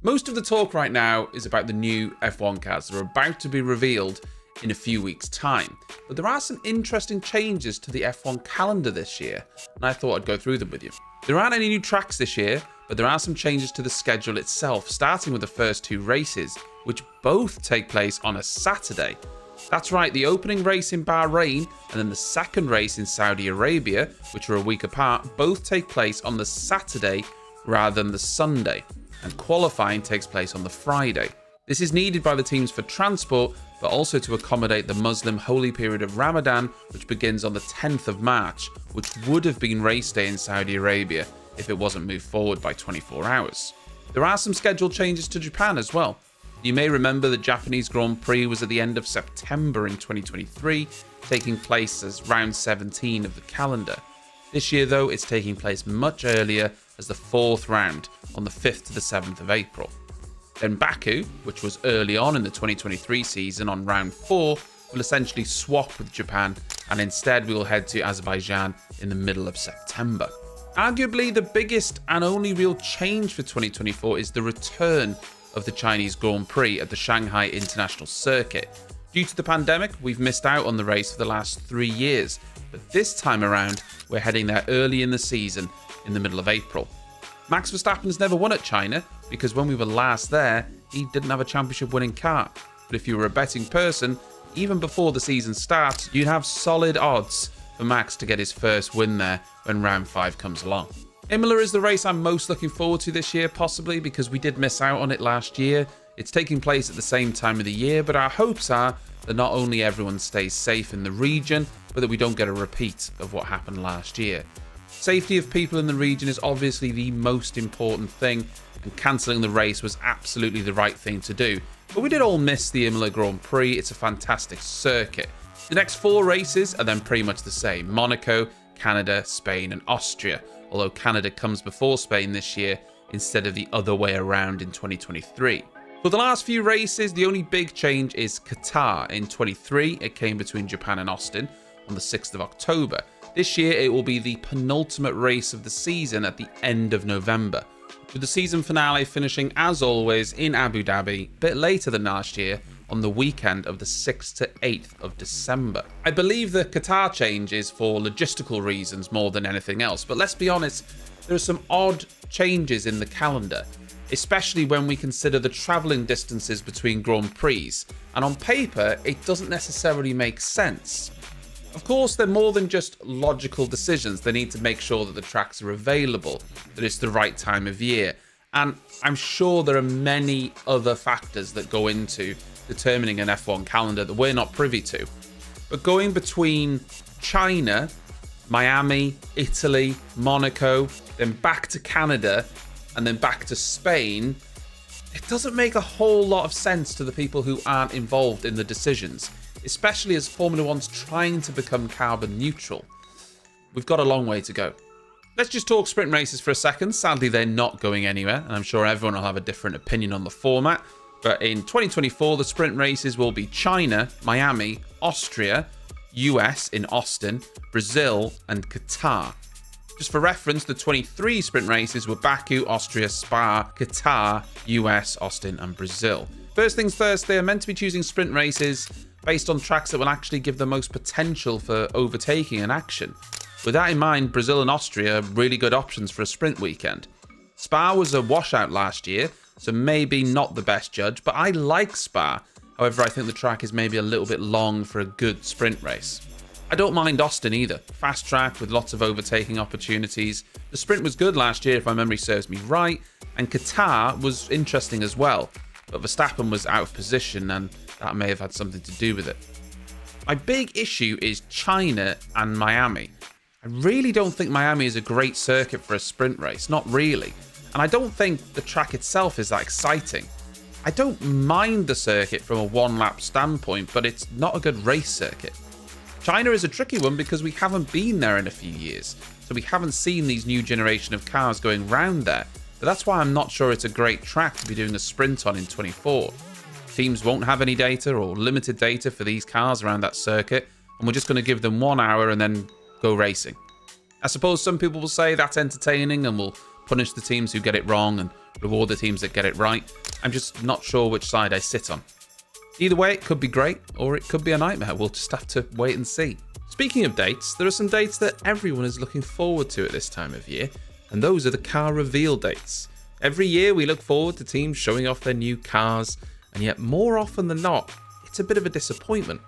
Most of the talk right now is about the new F1 cars that are about to be revealed in a few weeks' time. But there are some interesting changes to the F1 calendar this year, and I thought I'd go through them with you. There aren't any new tracks this year, but there are some changes to the schedule itself, starting with the first two races, which both take place on a Saturday. That's right, the opening race in Bahrain and then the second race in Saudi Arabia, which are a week apart, both take place on the Saturday rather than the Sunday, and qualifying takes place on the Friday. This is needed by the teams for transport, but also to accommodate the Muslim holy period of Ramadan, which begins on the 10th of March, which would have been race day in Saudi Arabia if it wasn't moved forward by 24 hours. There are some scheduled changes to Japan as well. You may remember the Japanese Grand Prix was at the end of September in 2023, taking place as round 17 of the calendar. This year though, it's taking place much earlier as the fourth round on the 5th to the 7th of April. Then Baku, which was early on in the 2023 season on round 4, will essentially swap with Japan, and instead we will head to Azerbaijan in the middle of September. Arguably the biggest and only real change for 2024 is the return of the Chinese Grand Prix at the Shanghai International Circuit. Due to the pandemic, we've missed out on the race for the last 3 years, but this time around we're heading there early in the season in the middle of April. Max Verstappen's never won at China because when we were last there, he didn't have a championship winning car. But if you were a betting person, even before the season starts, you'd have solid odds for Max to get his first win there when round 5 comes along. Imola is the race I'm most looking forward to this year, possibly because we did miss out on it last year. It's taking place at the same time of the year, but our hopes are that not only everyone stays safe in the region, but that we don't get a repeat of what happened last year. Safety of people in the region is obviously the most important thing, and cancelling the race was absolutely the right thing to do. But we did all miss the Imola Grand Prix. It's a fantastic circuit. The next 4 races are then pretty much the same: Monaco, Canada, Spain and Austria, although Canada comes before Spain this year instead of the other way around in 2023. For the last few races, the only big change is Qatar. In 23, it came between Japan and Austin on the 6th of October. This year, it will be the penultimate race of the season at the end of November, with the season finale finishing, as always, in Abu Dhabi, a bit later than last year, on the weekend of the 6th to 8th of December. I believe the Qatar change is for logistical reasons more than anything else, but let's be honest, there are some odd changes in the calendar, especially when we consider the travelling distances between Grand Prix, and on paper, it doesn't necessarily make sense. Of course, they're more than just logical decisions. They need to make sure that the tracks are available, that it's the right time of year, and I'm sure there are many other factors that go into determining an F1 calendar that we're not privy to. But going between China, Miami, Italy, Monaco, then back to Canada, and then back to Spain, it doesn't make a whole lot of sense to the people who aren't involved in the decisions, especially as Formula One's trying to become carbon neutral. We've got a long way to go. Let's just talk sprint races for a second. Sadly, they're not going anywhere, and I'm sure everyone will have a different opinion on the format. But in 2024, the sprint races will be China, Miami, Austria, US in Austin, Brazil, and Qatar. Just for reference, the 23 sprint races were Baku, Austria, Spa, Qatar, US, Austin, and Brazil. First things first, they are meant to be choosing sprint races based on tracks that will actually give the most potential for overtaking and action. With that in mind, Brazil and Austria are really good options for a sprint weekend. Spa was a washout last year, so maybe not the best judge, but I like Spa. However, I think the track is maybe a little bit long for a good sprint race. I don't mind Austin either. Fast track with lots of overtaking opportunities. The sprint was good last year if my memory serves me right, and Qatar was interesting as well, but Verstappen was out of position and that may have had something to do with it. My big issue is China and Miami. I really don't think Miami is a great circuit for a sprint race, not really. And I don't think the track itself is that exciting. I don't mind the circuit from a one-lap standpoint, but it's not a good race circuit. China is a tricky one because we haven't been there in a few years, so we haven't seen these new generation of cars going round there. But that's why I'm not sure it's a great track to be doing a sprint on in 24. Teams won't have any data or limited data for these cars around that circuit, and we're just going to give them 1 hour and then go racing. I suppose some people will say that's entertaining and will punish the teams who get it wrong and reward the teams that get it right. I'm just not sure which side I sit on. Either way, it could be great, or it could be a nightmare. We'll just have to wait and see. Speaking of dates, there are some dates that everyone is looking forward to at this time of year, and those are the car reveal dates. Every year we look forward to teams showing off their new cars, and yet more often than not, it's a bit of a disappointment,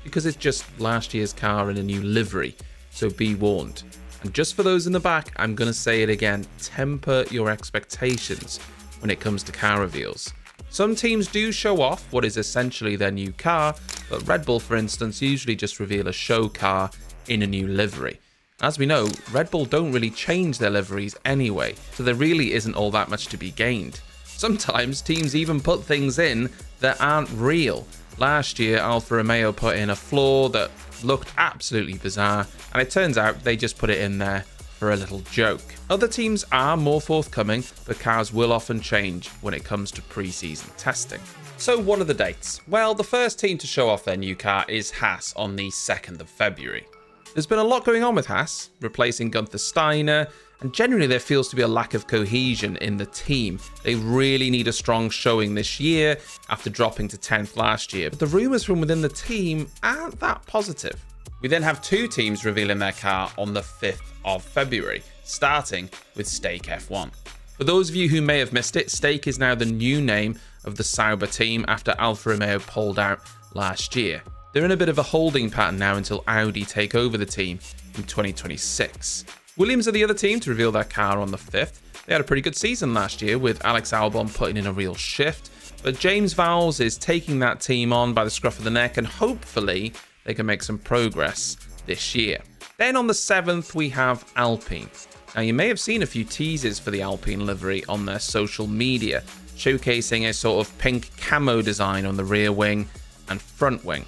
because it's just last year's car in a new livery, so be warned. And just for those in the back, I'm going to say it again, temper your expectations when it comes to car reveals. Some teams do show off what is essentially their new car, but Red Bull, for instance, usually just reveal a show car in a new livery. As we know, Red Bull don't really change their liveries anyway, so there really isn't all that much to be gained. Sometimes teams even put things in that aren't real. Last year, Alfa Romeo put in a floor that looked absolutely bizarre, and it turns out they just put it in there for a little joke. Other teams are more forthcoming, but cars will often change when it comes to pre-season testing. So what are the dates? Well, the first team to show off their new car is Hadz on the 2nd of February. There's been a lot going on with Hadz, replacing Gunther Steiner, and generally there feels to be a lack of cohesion in the team. They really need a strong showing this year after dropping to 10th last year, but the rumours from within the team aren't that positive. We then have two teams revealing their car on the 5th of February, starting with Stake F1. For those of you who may have missed it, Stake is now the new name of the Sauber team after Alfa Romeo pulled out last year. They're in a bit of a holding pattern now until Audi take over the team in 2026. Williams are the other team to reveal their car on the 5th. They had a pretty good season last year with Alex Albon putting in a real shift, but James Vowles is taking that team on by the scruff of the neck, and hopefully they can make some progress this year. Then on the 7th we have Alpine. Now you may have seen a few teasers for the Alpine livery on their social media, showcasing a sort of pink camo design on the rear wing and front wing.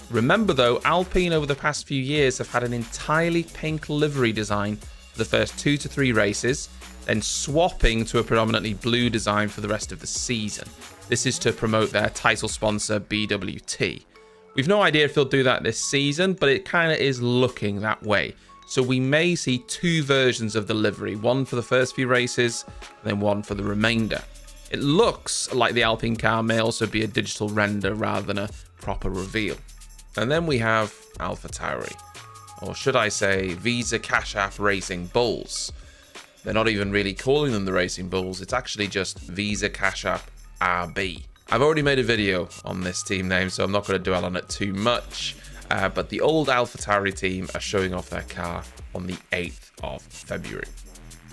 Remember though, Alpine over the past few years have had an entirely pink livery design for the first 2 to 3 races, then swapping to a predominantly blue design for the rest of the season. This is to promote their title sponsor BWT. We've no idea if they'll do that this season, but it kind of is looking that way. So we may see 2 versions of the livery, one for the first few races, and then one for the remainder. It looks like the Alpine car may also be a digital render rather than a proper reveal. And then we have AlphaTauri, or should I say Visa Cash App Racing Bulls. They're not even really calling them the Racing Bulls, it's actually just Visa Cash App RB. I've already made a video on this team name, so I'm not going to dwell on it too much, but the old AlphaTauri team are showing off their car on the 8th of February.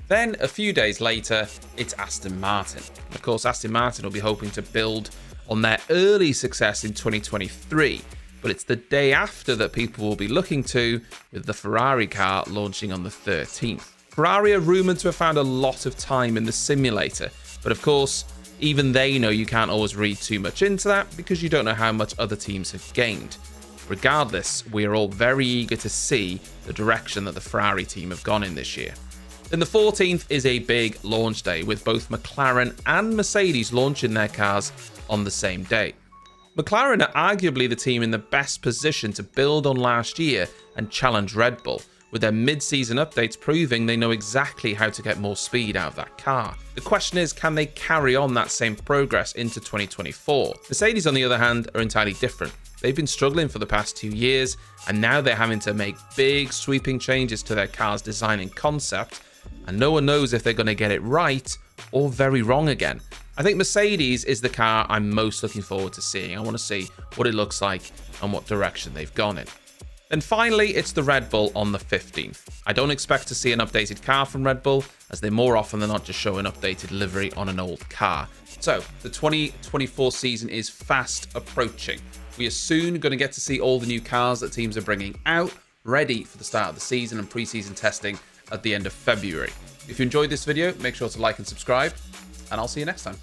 Then a few days later, it's Aston Martin. Of course, Aston Martin will be hoping to build on their early success in 2023, but it's the day after that people will be looking to, with the Ferrari car launching on the 13th. Ferrari are rumoured to have found a lot of time in the simulator, but of course, even they know you can't always read too much into that because you don't know how much other teams have gained. Regardless, we are all very eager to see the direction that the Ferrari team have gone in this year. Then the 14th is a big launch day, with both McLaren and Mercedes launching their cars on the same day. McLaren are arguably the team in the best position to build on last year and challenge Red Bull, with their mid-season updates proving they know exactly how to get more speed out of that car. The question is, can they carry on that same progress into 2024? Mercedes, on the other hand, are entirely different. They've been struggling for the past 2 years, and now they're having to make big sweeping changes to their car's design and concept, and no one knows if they're going to get it right or very wrong again. I think Mercedes is the car I'm most looking forward to seeing. I want to see what it looks like and what direction they've gone in. Then finally, it's the Red Bull on the 15th. I don't expect to see an updated car from Red Bull, as they more often than not just show an updated livery on an old car. So, the 2024 season is fast approaching. We are soon going to get to see all the new cars that teams are bringing out, ready for the start of the season and pre-season testing at the end of February. If you enjoyed this video, make sure to like and subscribe, and I'll see you next time.